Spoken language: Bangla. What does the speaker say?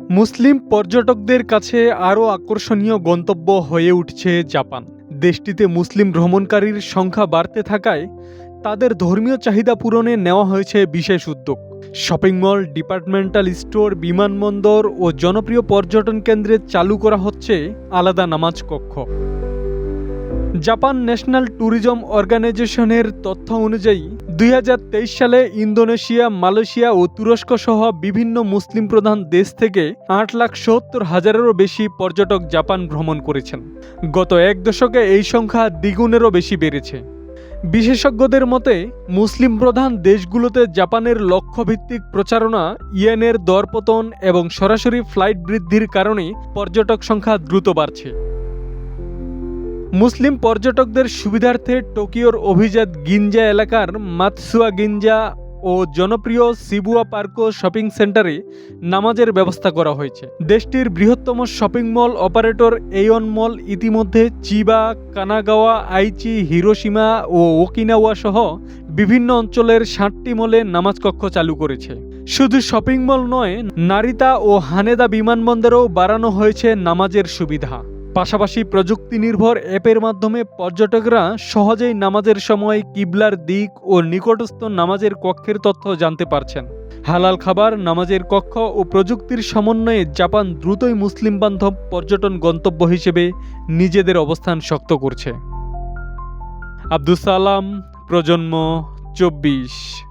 মুসলিম পর্যটকদের কাছে আরও আকর্ষণীয় গন্তব্য হয়ে উঠছে জাপান। দেশটিতে মুসলিম ভ্রমণকারীর সংখ্যা বাড়তে থাকায় তাদের ধর্মীয় চাহিদা পূরণে নেওয়া হয়েছে বিশেষ উদ্যোগ। শপিং মল, ডিপার্টমেন্টাল স্টোর, বিমানবন্দর ও জনপ্রিয় পর্যটন কেন্দ্রে চালু করা হচ্ছে আলাদা নামাজ কক্ষ। জাপান ন্যাশনাল ট্যুরিজম অর্গানাইজেশনের তথ্য অনুযায়ী 2023 সালে ইন্দোনেশিয়া, মালয়েশিয়া ও তুরস্ক সহ বিভিন্ন মুসলিম প্রধান দেশ থেকে 8,70,000-এরও বেশি পর্যটক জাপান ভ্রমণ করেছেন। গত এক দশকে এই সংখ্যা দ্বিগুণেরও বেশি বেড়েছে। বিশেষজ্ঞদের মতে, মুসলিম প্রধান দেশগুলোতে জাপানের লক্ষ্যভিত্তিক প্রচারণা, ইয়েনের দরপতন এবং সরাসরি ফ্লাইট বৃদ্ধির কারণে পর্যটক সংখ্যা দ্রুত বাড়ছে। মুসলিম পর্যটকদের সুবিধার্থে টোকিওর অভিজাত গিনজা এলাকার মাতসুয়া গিনজা ও জনপ্রিয় শিবুয়া পার্কো শপিং সেন্টারে নামাজের ব্যবস্থা করা হয়েছে। দেশটির বৃহত্তম শপিং মল অপারেটর এয়ন মল ইতিমধ্যে চিবা, কানাগাওয়া, আইচি, হিরোশিমা ও ওকিনাওয়া সহ বিভিন্ন অঞ্চলের 60টি মলে নামাজ কক্ষ চালু করেছে। শুধু শপিং মল নয়, নারিতা ও হানেদা বিমানবন্দরেও বাড়ানো হয়েছে নামাজের সুবিধা। পাশাপাশি প্রযুক্তি নির্ভর অ্যাপের মাধ্যমে পর্যটকরা সহজেই নামাজের সময় কিবলার দিক ও নিকটস্থ নামাজের কক্ষের তথ্য জানতে পারছেন। হালাল খাবার, নামাজের কক্ষ ও প্রযুক্তির সমন্বয়ে জাপান দ্রুতই মুসলিম বান্ধব পর্যটন গন্তব্য হিসেবে নিজেদের অবস্থান শক্ত করছে। আব্দুস সালাম, প্রজন্ম 24।